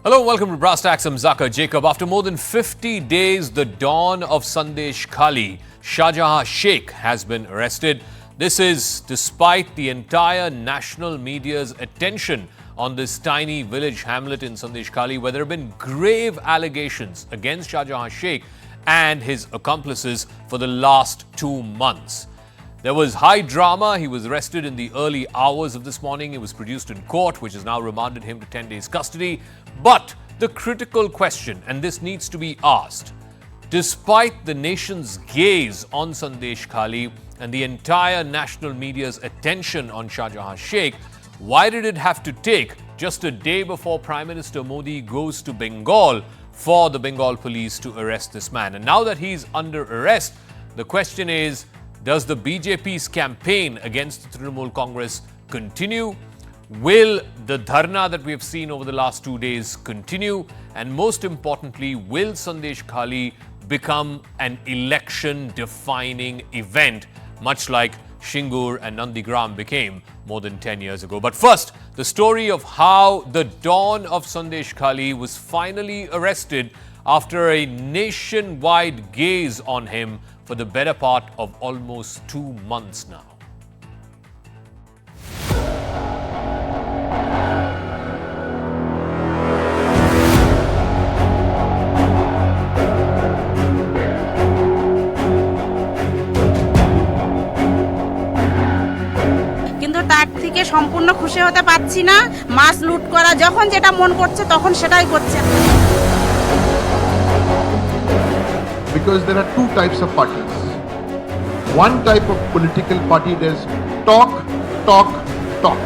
Hello, welcome to Brass Tacks. I'm Zakir Jacob. After more than 50 days, the dawn of Sandeshkhali, Shahjahan Sheikh has been arrested. This is despite the entire national media's attention on this tiny village hamlet in Sandeshkhali, where there have been grave allegations against Shahjahan Sheikh and his accomplices for the last 2 months. There was high drama. He was arrested in the early hours of this morning. He was produced in court, which has now remanded him to 10 days custody. But the critical question, and this needs to be asked, despite the nation's gaze on Sandeshkhali and the entire national media's attention on Shahjahan Sheikh, why did it have to take just a day before Prime Minister Modi goes to Bengal for the Bengal police to arrest this man? And now that he's under arrest, the question is, does the BJP's campaign against the Trinamool Congress continue? Will the dharna that we have seen over the last 2 days continue? And most importantly, will Sandeshkhali become an election-defining event, much like Shingur and Nandigram became more than 10 years ago? But first, the story of how the dawn of Sandeshkhali was finally arrested after a nationwide gaze on him for the better part of almost 2 months now. কিন্তু তার থেকে সম্পূর্ণ খুশি হতে পারছি না। মাছ লুট করা, যখন যেটা মন করছে তখন সেটাই করছে। Because there are two types of parties. One type of political party does talk, talk, talk.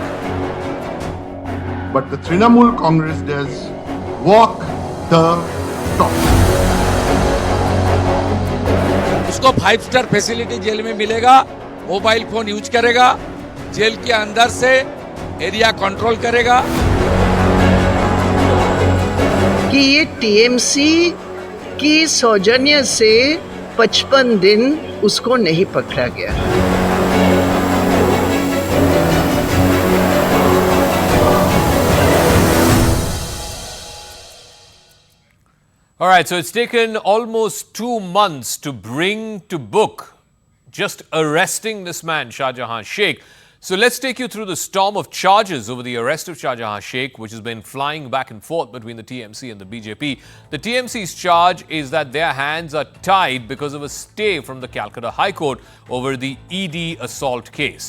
But the Trinamool Congress does walk the talk. उसको 5 स्टार फैसिलिटी जेल में मिलेगा, मोबाइल फोन यूज करेगा, जेल के अंदर से area control करेगा। कि ये टीएमसी की सौजन्य से 55 दिन उसको नहीं पकड़ा गया। All right, so it's taken almost 2 months to bring to book just arresting this man, Shahjahan Sheikh. So let's take you through the storm of charges over the arrest of Shahjahan Sheikh, which has been flying back and forth between the TMC and the BJP. The TMC's charge is that their hands are tied because of a stay from the Calcutta High Court over the ED assault case.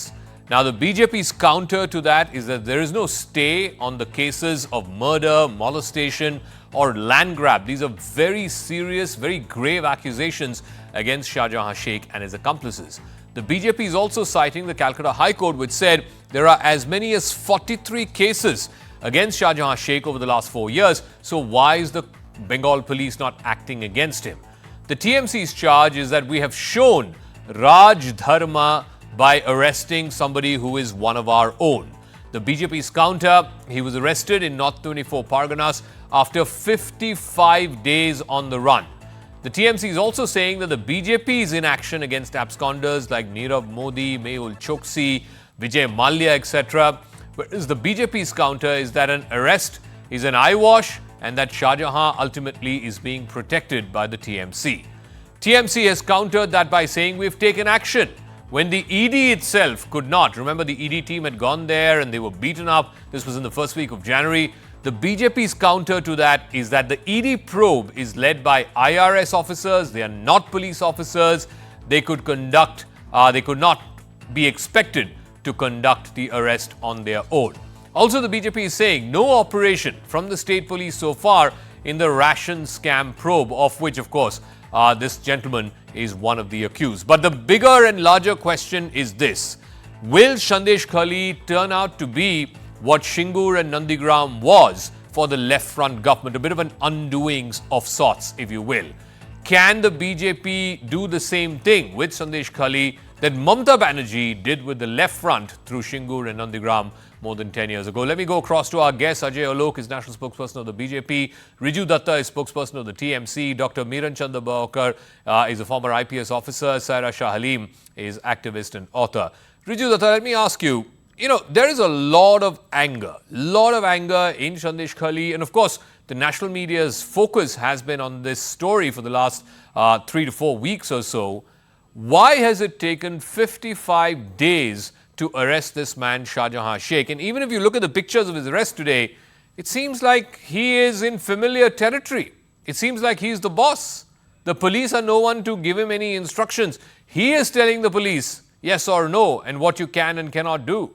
Now, the BJP's counter to that is that there is no stay on the cases of murder, molestation, or land grab. These are very serious, very grave accusations against Shahjahan Sheikh and his accomplices. The BJP is also citing the Calcutta High Court, which said there are as many as 43 cases against Shahjahan Sheikh over the last 4 years. So why is the Bengal police not acting against him? The TMC's charge is that we have shown Raj Dharma by arresting somebody who is one of our own. The BJP's counter, he was arrested in North 24 Parganas after 55 days on the run. The TMC is also saying that the BJP's inaction against absconders like Nirav Modi, Mehul Choksi, Vijay Mallya, etc. Whereas the BJP's counter is that an arrest is an eyewash and that Shahjahan ultimately is being protected by the TMC. TMC has countered that by saying we've taken action when the ED itself could not. Remember, the ED team had gone there and they were beaten up. This was in the first week of January. The BJP's counter to that is that the ED probe is led by IRS officers. They are not police officers. They could not be expected to conduct the arrest on their own. Also, the BJP is saying no operation from the state police so far in the ration scam probe, of which, of course, this gentleman is one of the accused. But the bigger and larger question is this: will Sandeshkhali turn out to be what Shingur and Nandigram was for the left front government, a bit of an undoing of sorts, if you will? Can the BJP do the same thing with Sandeshkhali that Mamata Banerjee did with the left front through Shingur and Nandigram more than 10 years ago? Let me go across to our guest. Ajay Alok is national spokesperson of the BJP. Riju Datta is spokesperson of the TMC. Dr. Miran Chandra Bawkar is a former IPS officer. Saira Shah Halim is activist and author. Riju Datta, let me ask you, there is a lot of anger in Sandeshkhali. And of course, the national media's focus has been on this story for the last 3 to 4 weeks or so. Why has it taken 55 days to arrest this man, Shahjahan Sheikh? And even if you look at the pictures of his arrest today, it seems like he is in familiar territory. It seems like he's the boss. The police are no one to give him any instructions. He is telling the police yes or no and what you can and cannot do.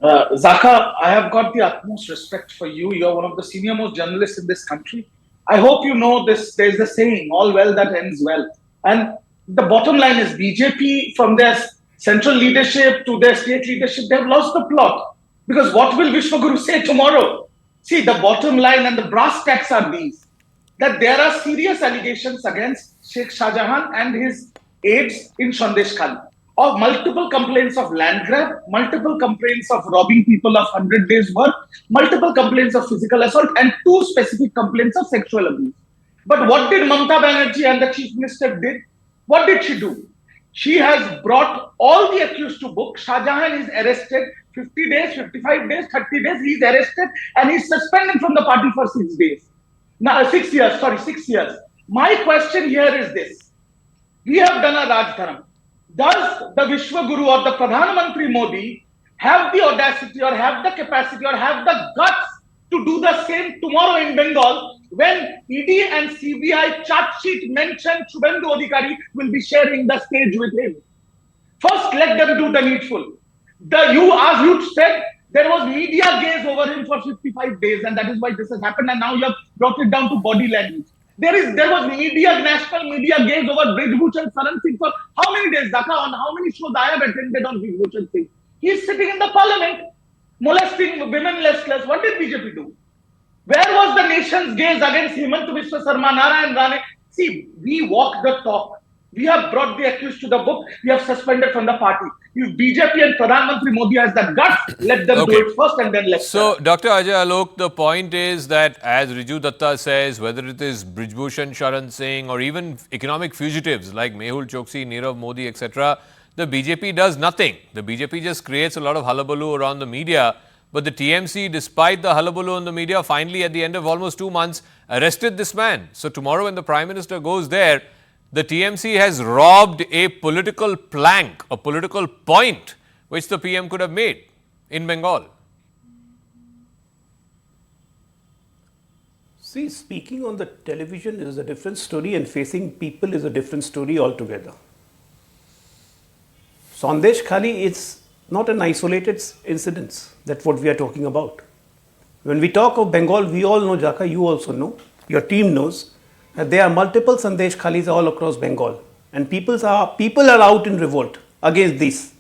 Zaka, I have got the utmost respect for you. You are one of the senior most journalists in this country. I hope you know this. There's the saying, all well that ends well. And the bottom line is BJP, from their central leadership to their state leadership, they have lost the plot. Because what will Vishwaguru say tomorrow? See, the bottom line and the brass tacks are these, that there are serious allegations against Sheikh Shahjahan and his aides in Sandeshkhali, of multiple complaints of land grab, multiple complaints of robbing people of 100 days' work, multiple complaints of physical assault, and 2 specific complaints of sexual abuse. But what did Mamata Banerjee and the Chief Minister did? What did she do? She has brought all the accused to book. Shahjahan is arrested 50 days, 55 days, 30 days. He is arrested and he is suspended from the party for 6 days. Now, 6 years, 6 years. My question here is this. We have done a Raj Dharam. Does the Vishwaguru or the Pradhan Mantri Modi have the audacity or have the capacity or have the guts to do the same tomorrow in Bengal when ED and CBI charge sheet mentioned Shubhendu Adhikari will be sharing the stage with him? First, let them do the needful. As you said, there was media gaze over him for 55 days, and that is why this has happened. And now you have brought it down to body language. There was national media gaze over Brijbhushan Saran Singh for how many days, Zaka? On how many shows I have attended on Brijbhushan Singh? He is sitting in the parliament, molesting women less. What did BJP do? Where was the nation's gaze against Himant Biswa Sarma, Narayan Rane? See, we walk the talk. We have brought the accused to the book. We have suspended from the party. If BJP and Pradhan Mantri Modi has the guts, let them do it first and then let's So, Dr. Ajay Alok, the point is that as Riju Datta says, whether it is Brijbhushan Sharan Singh or even economic fugitives like Mehul Choksi, Nirav Modi, etc., the BJP does nothing. The BJP just creates a lot of hullabaloo around the media. But the TMC, despite the hullabaloo in the media, finally at the end of almost 2 months, arrested this man. So tomorrow when the Prime Minister goes there, the TMC has robbed a political plank, a political point, which the PM could have made in Bengal. See, speaking on the television is a different story and facing people is a different story altogether. Sandeshkhali is not an isolated incident. That's what we are talking about. When we talk of Bengal, we all know, Jaka, you also know, your team knows, that there are multiple Sandeshkhalis all across Bengal. And people are out in revolt against this.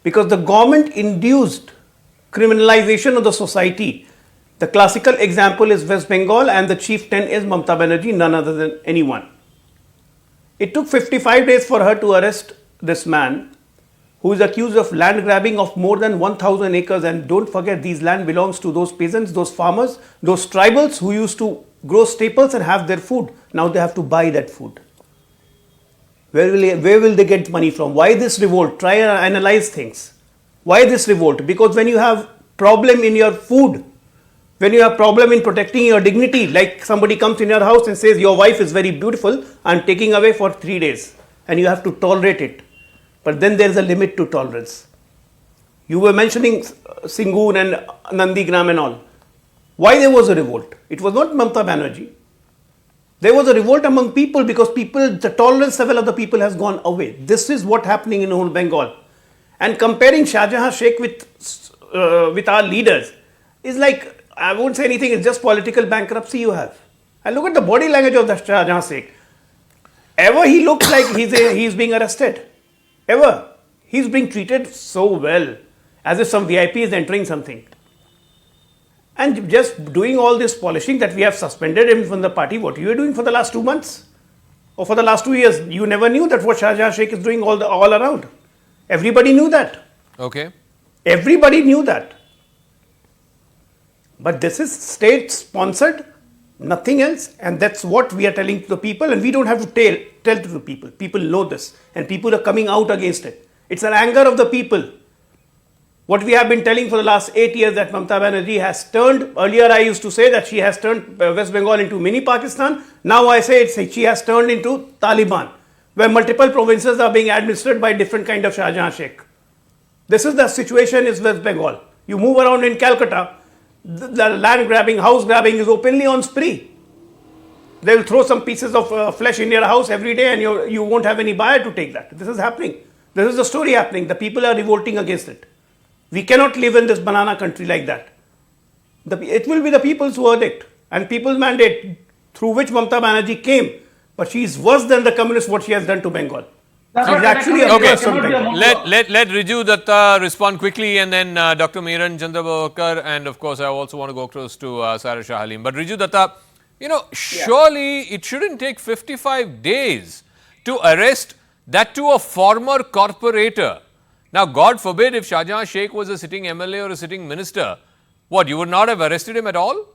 Because the government induced criminalization of the society. The classical example is West Bengal and the chieftain is Mamata Banerjee, none other than anyone. It took 55 days for her to arrest this man who is accused of land grabbing of more than 1,000 acres. And don't forget, these land belongs to those peasants, those farmers, those tribals who used to grow staples and have their food. Now they have to buy that food. Where will they get money from? Why this revolt? Try and analyze things. Why this revolt? Because when you have problem in your food, when you have problem in protecting your dignity, like somebody comes in your house and says, your wife is very beautiful, I'm taking away for 3 days. And you have to tolerate it. But then there is a limit to tolerance. You were mentioning Singoon and Nandigram and all. Why there was a revolt? It was not Mamata Banerjee. There was a revolt among people because the tolerance level of the people has gone away. This is what happening in whole Bengal. And comparing Shahjahan Sheikh with our leaders is like, I won't say anything, it's just political bankruptcy you have. And look at the body language of the Shahjahan Sheikh. Ever he looks like he's being arrested. Ever. He's being treated so well, as if some VIP is entering something. And just doing all this polishing that we have suspended him from the party, what you were doing for the last 2 months? Or for the last 2 years? You never knew that what Shahjahan Sheikh is doing all around. Everybody knew that. Okay. Everybody knew that. But this is state-sponsored, nothing else. And that's what we are telling to the people. And we don't have to tell to the people. People know this. And people are coming out against it. It's an anger of the people. What we have been telling for the last 8 years that Mamata Banerjee has turned, earlier I used to say that she has turned West Bengal into mini Pakistan. Now I say she has turned into Taliban, where multiple provinces are being administered by different kind of Shahjahan Sheikh. This is the situation in West Bengal. You move around in Calcutta, the land grabbing, house grabbing is openly on spree. They will throw some pieces of flesh in your house every day and you won't have any buyer to take that. This is happening. This is the story happening. The people are revolting against it. We cannot live in this banana country like that. It will be the people's verdict and people's mandate through which Mamata Banerjee came. But she is worse than the communists, what she has done to Bengal. That's She's what- actually a Okay. curse on Bengal. Let Riju Datta respond quickly, and then Dr. Miran Chandrabawakar, and of course I also want to go close to Sarah Shah Halim. But Riju Datta, surely it shouldn't take 55 days to arrest that to a former corporator. Now, God forbid if Shahjahan Sheikh was a sitting MLA or a sitting minister, what, you would not have arrested him at all?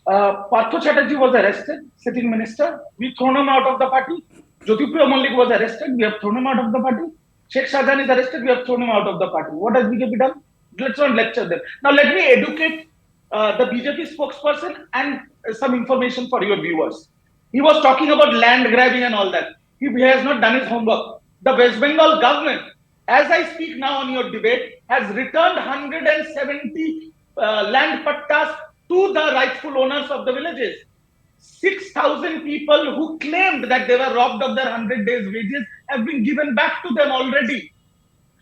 Partho Chatterjee was arrested, sitting minister. We thrown him out of the party. Jyotipriya Malik was arrested. We have thrown him out of the party. Sheikh Shahjahan is arrested. We have thrown him out of the party. What has BJP done? Let's not lecture them. Now, let me educate the BJP spokesperson and some information for your viewers. He was talking about land grabbing and all that. He has not done his homework. The West Bengal government, as I speak now on your debate, has returned 170 land pattas to the rightful owners of the villages. 6,000 people who claimed that they were robbed of their 100 days wages have been given back to them already.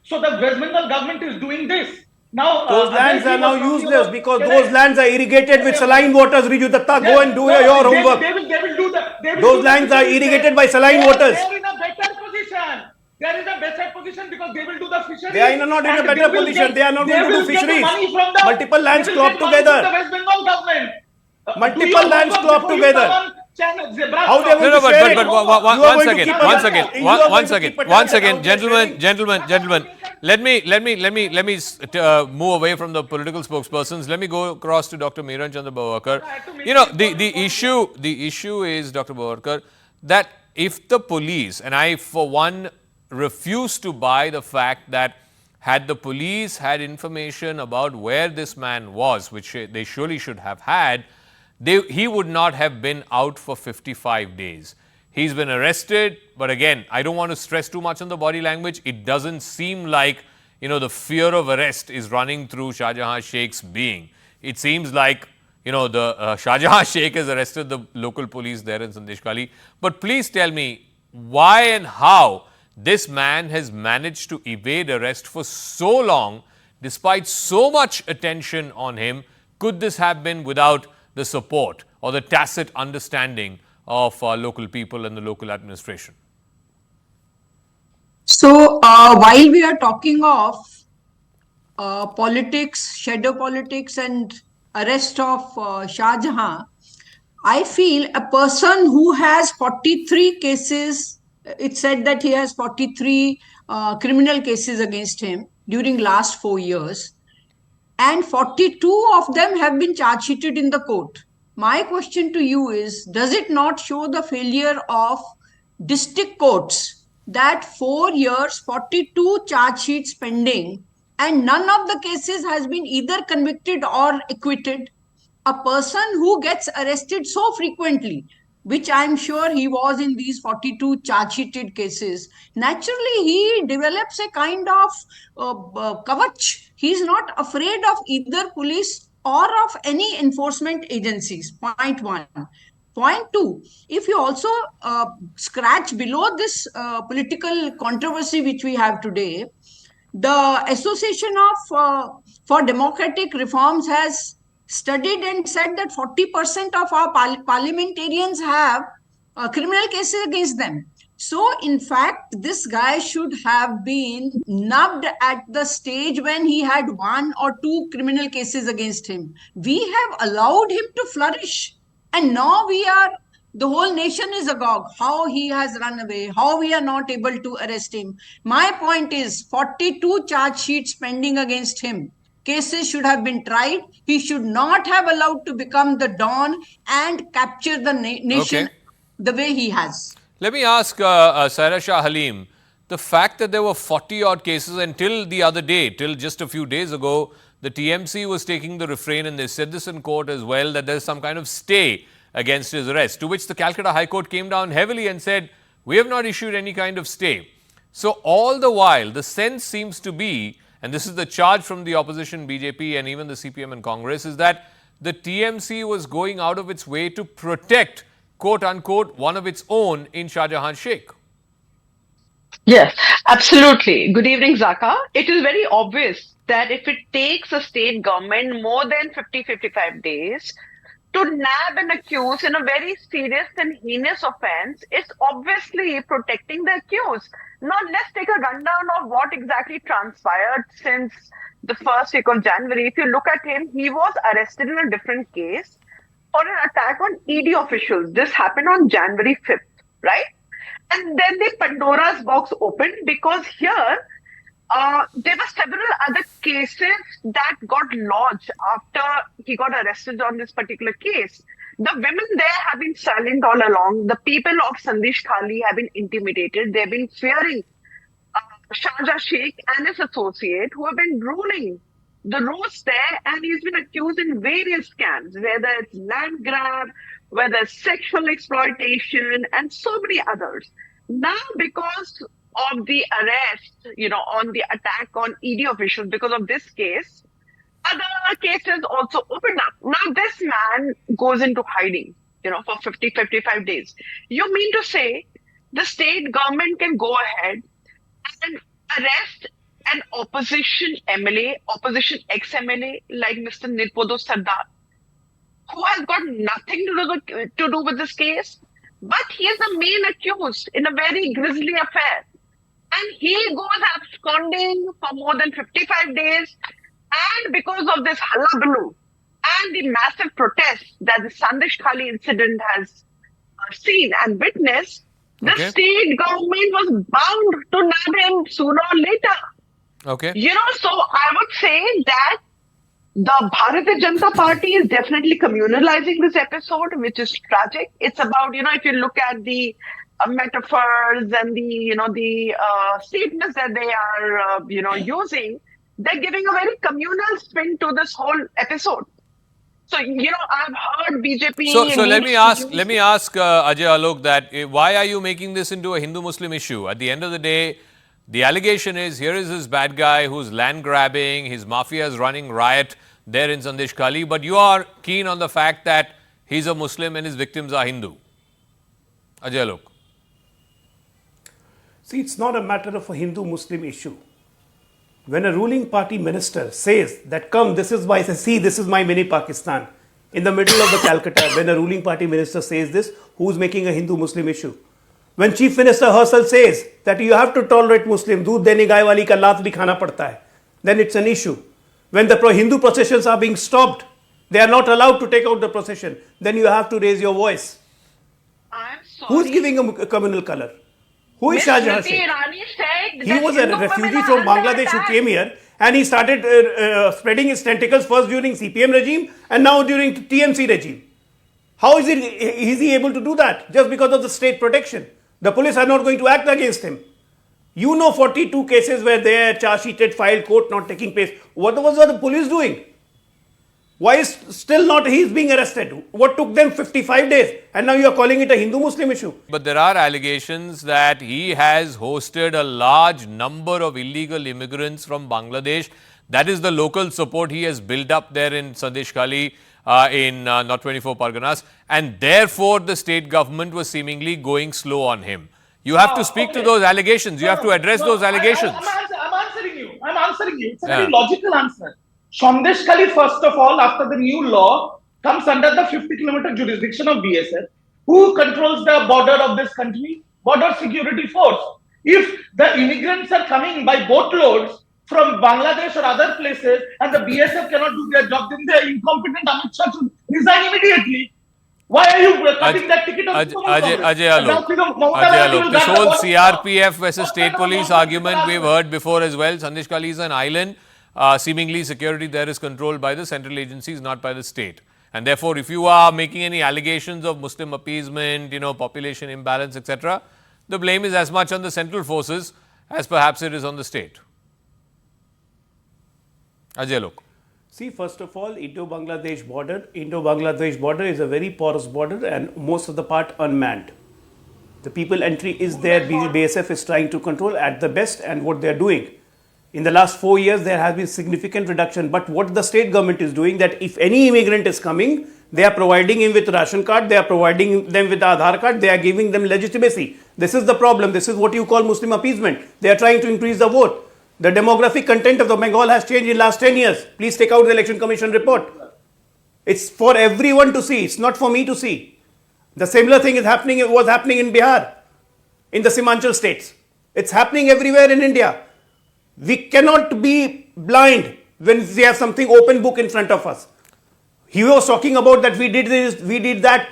So the West Bengal government is doing this. Now, Those lands are now useless because those lands are irrigated with Yeah. saline waters. Riju Datta, go and do your homework. They will do that. Those lands are irrigated by saline waters. They are in a better position. They are in a better position because they will do the fisheries. They are not in a and better they will position. get- They are not they going to do will get the fisheries. money from the- Multiple lands they will clubbed get money together. from the West Bengal government. Multiple Do your lands homework clubbed before you together. come on channel, Zebra How Talk. they will No, to share it. but You are one going to second, keep one it second, together. You are one going to second, keep it one together. second, How they are sharing. gentlemen. Let me move away from the political spokespersons. Let me go across to Dr. Miran Chandrabawakar. The issue is, Dr. Bawakar, that if the police, and I for one refuse to buy the fact that had the police had information about where this man was, which they surely should have had, he would not have been out for 55 days. He's been arrested, but again, I don't want to stress too much on the body language. It doesn't seem like, the fear of arrest is running through Shahjahan Sheikh's being. It seems like, the Shahjahan Sheikh has arrested the local police there in Sandeshkhali. But please tell me why and how this man has managed to evade arrest for so long, despite so much attention on him. Could this have been without the support or the tacit understanding of local people and the local administration? So, while we are talking of politics, shadow politics and arrest of Shah Jahan, I feel a person who has 43 cases, it said that he has 43 criminal cases against him during last 4 years, and 42 of them have been charge sheeted in the court. My question to you is, does it not show the failure of district courts that 4 years, 42 charge sheets pending, and none of the cases has been either convicted or acquitted? A person who gets arrested so frequently, which I'm sure he was in these 42 charge sheeted cases, naturally he develops a kind of kavach. He's not afraid of either police or of any enforcement agencies. Point one. Point two, if you also scratch below this political controversy which we have today, the Association of for Democratic Reforms has studied and said that 40% of our parliamentarians have criminal cases against them. So, in fact, this guy should have been nubbed at the stage when he had 1 or 2 criminal cases against him. We have allowed him to flourish, and now the whole nation is agog. How he has run away, how we are not able to arrest him. My point is 42 charge sheets pending against him. Cases should have been tried. He should not have allowed to become the Don and capture the nation the way he has. Let me ask Sarah Shah Halim the fact that there were 40 odd cases, until the other day, till just a few days ago, the TMC was taking the refrain, and they said this in court as well, that there's some kind of stay against his arrest, to which the Calcutta High Court came down heavily and said, we have not issued any kind of stay. So all the while, the sense seems to be, and this is the charge from the opposition BJP and even the CPM and Congress, is that the TMC was going out of its way to protect, quote unquote, one of its own in Shahjahan Sheikh. Yes, absolutely. Good evening, Zaka. It is very obvious that if it takes a state government more than 50-55 days to nab an accused in a very serious and heinous offense, it's obviously protecting the accused. Now, let's take a rundown of what exactly transpired since the first week of January. If you look at him, he was arrested in a different case for an attack on ED officials. This happened on January 5th, right? And then the Pandora's box opened, because here there were several other cases that got lodged after he got arrested on this particular case. The women there have been silent all along. The people of Sandeshkhali have been intimidated. They've been fearing Shahjahan Sheikh and his associate, who have been ruling the roost there, and he's been accused in various scams, whether it's land grab, whether it's sexual exploitation, and so many others. Now, because of the arrest, on the attack on ED officials, because of this case, other cases also opened up. Now, this man goes into hiding, for 50-55 days. You mean to say the state government can go ahead and arrest an opposition MLA, opposition ex-MLA like Mr. Nirpodo Sardar, who has got nothing to do with this case, but he is the main accused in a very grisly affair. And he goes absconding for more than 55 days. And because of this hullabaloo and the massive protest that the Sandeshkhali incident has seen and witnessed, the state government was bound to nab him sooner or later. Okay. So I would say that the Bharatiya Janata Party is definitely communalizing this episode, which is tragic. It's about, if you look at the metaphors and the statements that they are, using, they're giving a very communal spin to this whole episode. So, I've heard BJP. So let me ask Ajay Alok that why are you making this into a Hindu-Muslim issue? At the end of the day, the allegation is, here is this bad guy who's land grabbing, his mafia is running riot there in Sandeshkhali, but you are keen on the fact that he's a Muslim and his victims are Hindu. Ajay Alok. See, it's not a matter of a Hindu-Muslim issue. When a ruling party minister says that, this is my mini Pakistan, in the middle of the Calcutta, when a ruling party minister says this, who's making a Hindu-Muslim issue? When Chief Minister herself says that you have to tolerate Muslim, doodh dene gaye wali ka laat bhi khana padta hai, then it's an issue. When the Hindu processions are being stopped, they are not allowed to take out the procession, then you have to raise your voice. I'm sorry. Who's giving a communal color? Who is Shahjahan Sheikh? He was a refugee from Bangladesh who came here, and he started spreading his tentacles first during CPM regime and now during TMC regime. How is he able to do that? Just because of the state protection. The police are not going to act against him. 42 cases were there, charge sheeted, filed, court not taking place. What was the police doing? Why is still not he is being arrested? What took them 55 days? And now you are calling it a Hindu-Muslim issue. But there are allegations that he has hosted a large number of illegal immigrants from Bangladesh. That is the local support he has built up there in Sandeshkhali, in North 24 Parganas. And therefore, the state government was seemingly going slow on him. You have to speak to those allegations. You have to address those allegations. I'm answering you. It's a very logical answer. Sandeshkhali, first of all, after the new law, comes under the 50-kilometer jurisdiction of BSF. Who controls the border of this country? Border Security Force. If the immigrants are coming by boatloads from Bangladesh or other places and the BSF cannot do their job, then the incompetent Amit Shah should resign immediately. Why are you cutting that ticket of Ajay Alok, this whole CRPF versus state police argument we've heard before as well. Sandeshkhali is an island. Seemingly security there is controlled by the central agencies, not by the state. And therefore, if you are making any allegations of Muslim appeasement, population imbalance, etc., the blame is as much on the central forces as perhaps it is on the state? Ajay Lok. See, first of all, Indo-Bangladesh border is a very porous border and most of the part unmanned. The people entry is there, BSF is trying to control at the best, and what they are doing. In the last 4 years, there has been significant reduction, but what the state government is doing, that if any immigrant is coming, they are providing him with ration card, they are providing them with Aadhaar card, they are giving them legitimacy. This is the problem. This is what you call Muslim appeasement. They are trying to increase the vote. The demographic content of the Bengal has changed in last 10 years. Please take out the Election Commission report. It's for everyone to see. It's not for me to see. The similar thing is happening, was happening in Bihar, in the Simanchal states. It's happening everywhere in India. We cannot be blind when we have something open book in front of us. He was talking about that we did this, we did that.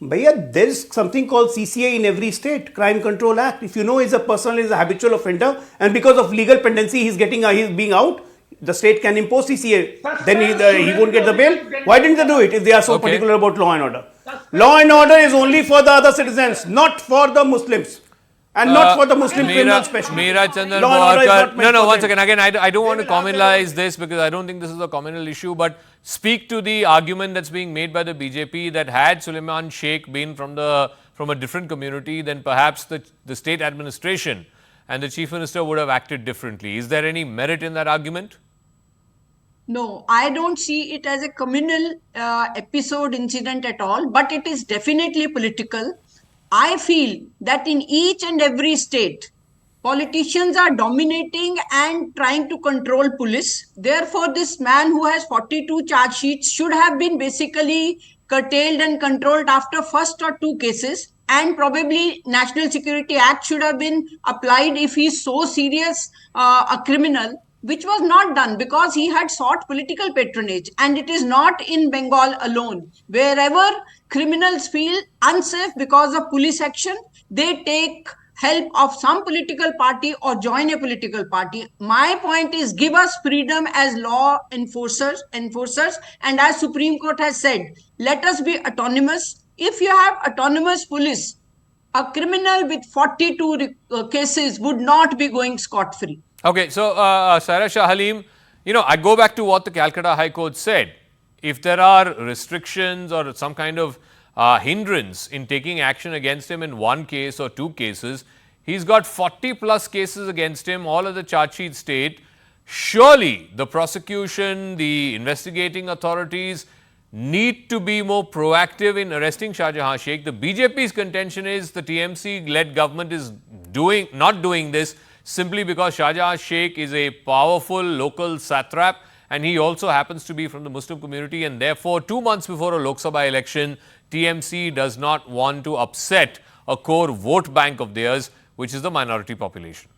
Bhaiya, there is something called CCA in every state, Crime Control Act. If you know is a person is a habitual offender and because of legal pendency he's being out, the state can impose CCA. Then he won't get the bail. Why didn't they do it if they are so particular about law and order? Law and order is only for the other citizens, not for the Muslims. And not for the Muslim criminals especially. No, once again, I don't want to communalize this because I don't think this is a communal issue, but speak to the argument that's being made by the BJP that had Suleiman Sheikh been from a different community, then perhaps the state administration and the chief minister would have acted differently. Is there any merit in that argument? No, I don't see it as a communal incident at all, but it is definitely political. I feel that in each and every state, politicians are dominating and trying to control police. Therefore, this man who has 42 charge sheets should have been basically curtailed and controlled after first or two cases. And probably National Security Act should have been applied if he is so serious a criminal, which was not done because he had sought political patronage. And it is not in Bengal alone. Wherever criminals feel unsafe because of police action, they take help of some political party or join a political party. My point is, give us freedom as law enforcers, and as Supreme Court has said, let us be autonomous. If you have autonomous police, a criminal with 42 cases would not be going scot-free. Okay, so Sarah Shah Halim, I go back to what the Calcutta High Court said. If there are restrictions or some kind of hindrance in taking action against him in one case or two cases, he's got 40 plus cases against him, all of the charge sheet state. Surely the prosecution, the investigating authorities need to be more proactive in arresting Shahjahan Sheikh. The BJP's contention is the TMC-led government is not doing this simply because Shahjahan Sheikh is a powerful local satrap and he also happens to be from the Muslim community, and therefore 2 months before a Lok Sabha election, TMC does not want to upset a core vote bank of theirs, which is the minority population.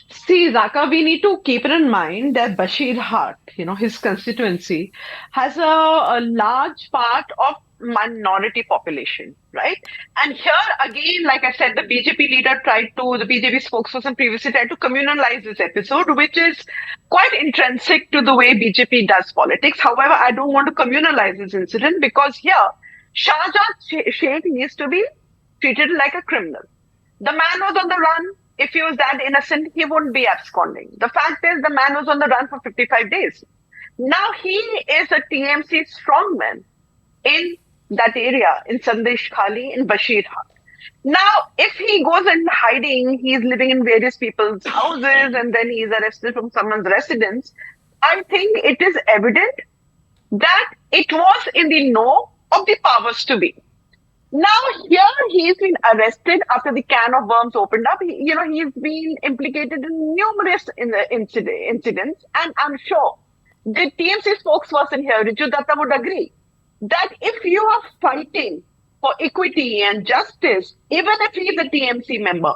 See, Zaka, we need to keep it in mind that Bashir Hart, his constituency, has a large part of minority population, right? And here again, like I said, the BJP spokesperson previously tried to communalize this episode, which is quite intrinsic to the way BJP does politics. However, I don't want to communalize this incident because here, Shahjahan Sheikh needs to be treated like a criminal. The man was on the run. If he was that innocent, he wouldn't be absconding. The fact is, the man was on the run for 55 days. Now he is a TMC strongman in that area, in Sandeshkhali, in Bashir Hart. Now, if he goes in hiding, he's living in various people's houses and then he's arrested from someone's residence, I think it is evident that it was in the know of the powers to be. Now, here he's been arrested after the can of worms opened up. He's been implicated in numerous incidents, and I'm sure the TMC spokesperson here, Riju Datta, would agree that if you are fighting for equity and justice, even if he's a TMC member,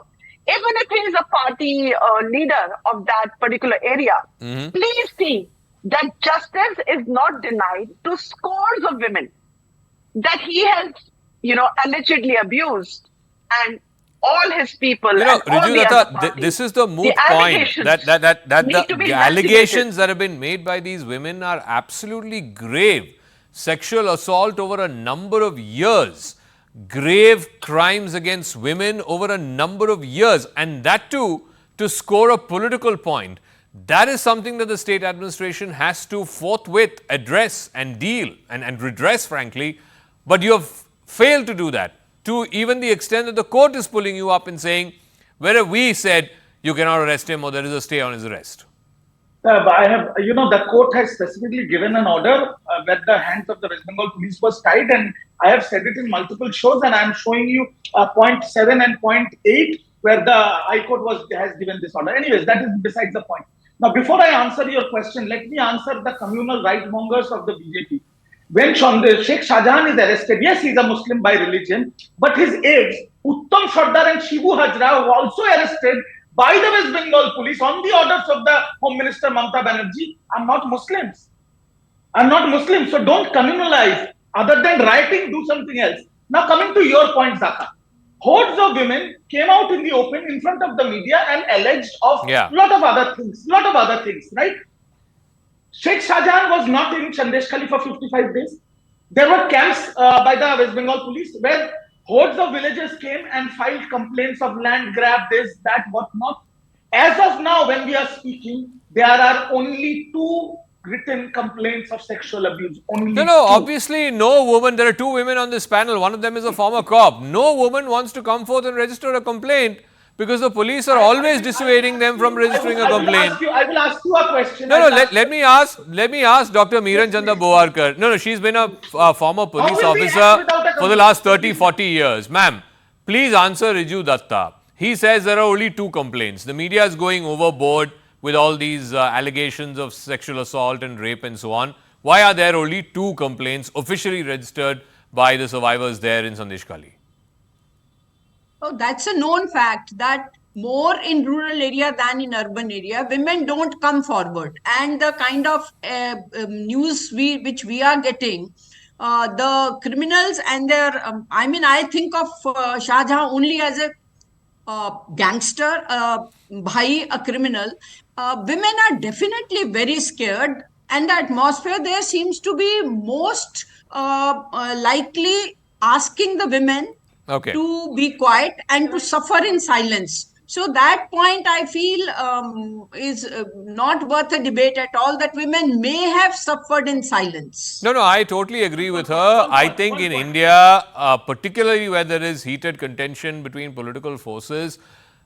even if he's a party leader of that particular area, please see that justice is not denied to scores of women that he has allegedly abused, and all his people. Riju Datta, this is the moot point that the allegations that have been made by these women are absolutely grave. Sexual assault over a number of years, grave crimes against women over a number of years, and that too to score a political point. That is something that the state administration has to forthwith address and deal and redress, frankly. But you have failed to do that, to even the extent that the court is pulling you up and saying, where have we said you cannot arrest him or there is a stay on his arrest? I have, the court has specifically given an order where the hands of the West Bengal police was tied, and I have said it in multiple shows, and I am showing you point 7 and point 8 where the High Court has given this order. Anyways, that is besides the point. Now, before I answer your question, let me answer the communal right-mongers of the BJP. When Sheikh Shahjahan is arrested, yes, he is a Muslim by religion, but his aides, Uttam Sardar and Shibu Hajra, were also arrested by the West Bengal police on the orders of the Home Minister Mamata Banerjee, are not Muslims. Are not Muslims, so don't communalize. Other than rioting, do something else. Now, coming to your point, Zaka. Hordes of women came out in the open in front of the media and alleged of lot of other things, right? Sheikh Shahjahan was not in Sandeshkhali for 55 days. There were camps by the West Bengal police where hordes of villagers came and filed complaints of land grab, this, that, whatnot. As of now, when we are speaking, there are only 2 written complaints of sexual abuse. Only No, two. obviously no woman, there are 2 women on this panel, one of them is a former cop. No woman wants to come forth and register a complaint because the police are always dissuading them from registering a complaint. I will ask you a question. Let me ask Dr. Meeran Chanda Boarkar. No, she's been a former police officer for the last 30-40 years. Ma'am, please answer Riju Datta. He says there are only 2 complaints. The media is going overboard with all these allegations of sexual assault and rape and so on. Why are there only 2 complaints officially registered by the survivors there in Sandeshkhali? Oh, that's a known fact that more in rural area than in urban area, women don't come forward. And the kind of news which we are getting, the criminals and their, I think of Shahjahan only as a gangster, bhai, a criminal. Women are definitely very scared, and the atmosphere there seems to be most likely asking the women to be quiet and to suffer in silence. So that point I feel is not worth a debate at all, that women may have suffered in silence. No, I totally agree with her. I think in India, particularly where there is heated contention between political forces,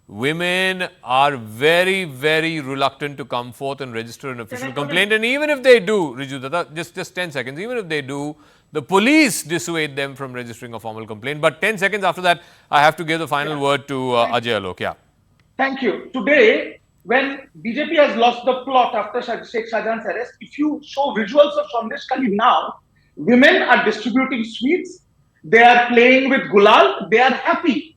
women are very, very reluctant to come forth and register an official complaint. And even if they do, Riju Datta, just 10 seconds, even if they do, the police dissuade them from registering a formal complaint. But 10 seconds after that, I have to give the final word to Ajay Alok. Yeah. Thank you. Today, when BJP has lost the plot after Sheikh Shahjahan's arrest, if you show visuals of Sandeshkhali now, women are distributing sweets, they are playing with gulal, they are happy.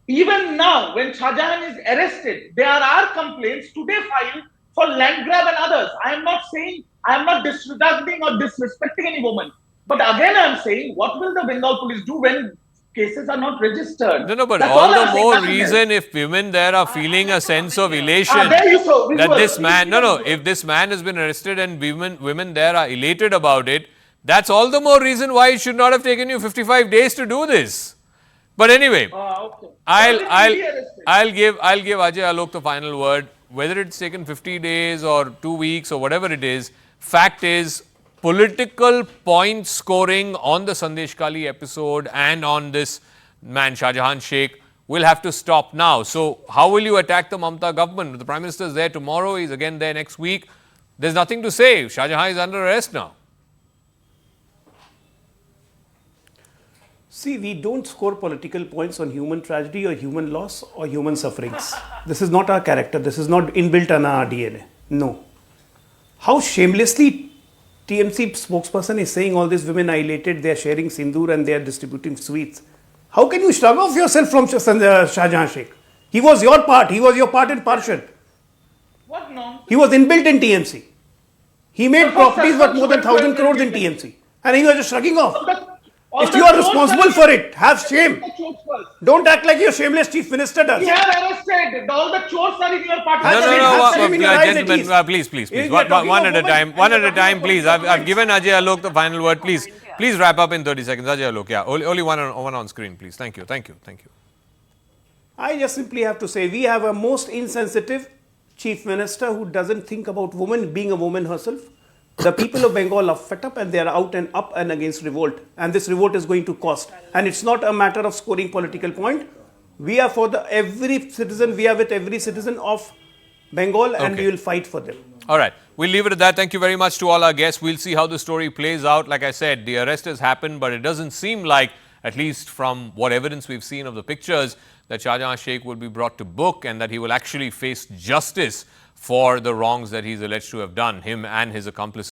Even now, when Shahjahan is arrested, there are complaints today filed for land grab and others. I am not saying, I am not disregarding or disrespecting any woman. But again, I am saying, what will the Bengal police do when cases are not registered? No, but all the more reason if women there are feeling a sense of elation that this man, if this man has been arrested and women there are elated about it, that's all the more reason why it should not have taken you 55 days to do this. But anyway, I'll give Ajay Alok the final word. Whether it's taken 50 days or 2 weeks or whatever it is, fact is, political point scoring on the Sandeshkhali episode and on this man Shahjahan Sheikh will have to stop now. So how will you attack the Mamata government? The Prime Minister is there tomorrow, he's again there next week. There's nothing to say. Shahjahan is under arrest now. See, we don't score political points on human tragedy or human loss or human sufferings. This is not our character. This is not inbuilt in our DNA. No. How shamelessly TMC spokesperson is saying all these women are elated, they are sharing sindoor and they are distributing sweets. How can you shrug off yourself from Shahjahan Sheikh? He was your part. He was your part in Parshad. What nonsense? He was inbuilt in TMC. He made properties worth more than 1,000 crores in TMC. And he was just shrugging off. If you are responsible for it, have shame. Don't act like your shameless chief minister does. We have arrested. All the chores are in your party. Gentlemen, please. One at a time, please. I've given Ajay Alok the final word. Please wrap up in 30 seconds. Ajay Alok, yeah. Only one on screen, please. Thank you. I just simply have to say we have a most insensitive chief minister who doesn't think about women being a woman herself. The people of Bengal are fed up and they are out and up and against revolt. And this revolt is going to cost. And it's not a matter of scoring political point. We are for every citizen, we are with every citizen of Bengal and we will fight for them. All right. We'll leave it at that. Thank you very much to all our guests. We'll see how the story plays out. Like I said, the arrest has happened, but it doesn't seem like, at least from what evidence we've seen of the pictures, that Shahjahan Sheikh will be brought to book and that he will actually face justice for the wrongs that he's alleged to have done, him and his accomplices.